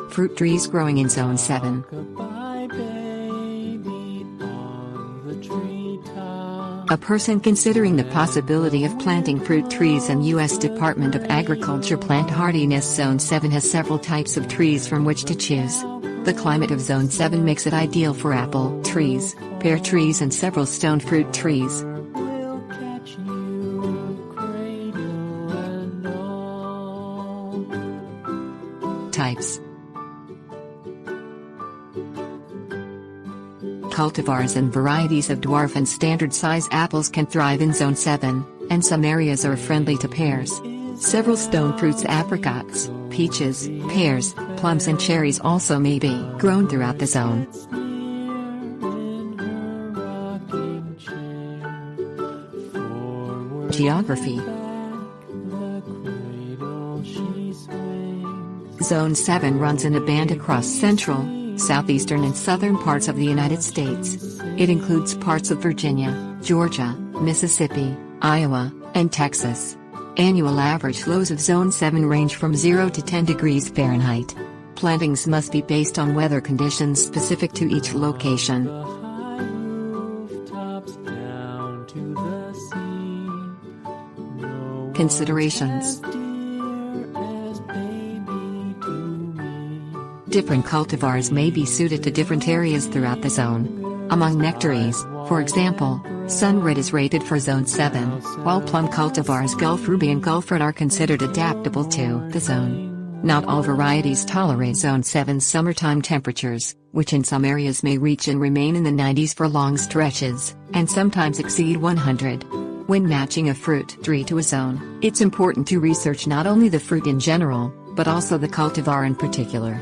Fruit trees growing in Zone 7. A person considering the possibility of planting fruit trees in U.S. Department of Agriculture Plant Hardiness Zone 7 has several types of trees from which to choose. The climate of Zone 7 makes it ideal for apple trees, pear trees and several stone fruit trees. Types. Cultivars and varieties of dwarf and standard-size apples can thrive in Zone 7, and some areas are friendly to pears. Several stone fruits, apricots, peaches, pears, plums and cherries also may be grown throughout the zone. Geography. Zone 7 runs in a band across central, southeastern and southern parts of the United States. It includes parts of Virginia, Georgia, Mississippi, Iowa, and Texas. Annual average lows of Zone 7 range from 0 to 10 degrees Fahrenheit. Plantings must be based on weather conditions specific to each location. Considerations. Different cultivars may be suited to different areas throughout the zone. Among nectaries, for example, Sunred is rated for Zone 7, while plum cultivars Gulf Ruby and Gulfred are considered adaptable to the zone. Not all varieties tolerate Zone 7's summertime temperatures, which in some areas may reach and remain in the 90s for long stretches, and sometimes exceed 100. When matching a fruit tree to a zone, it's important to research not only the fruit in general, but also the cultivar in particular.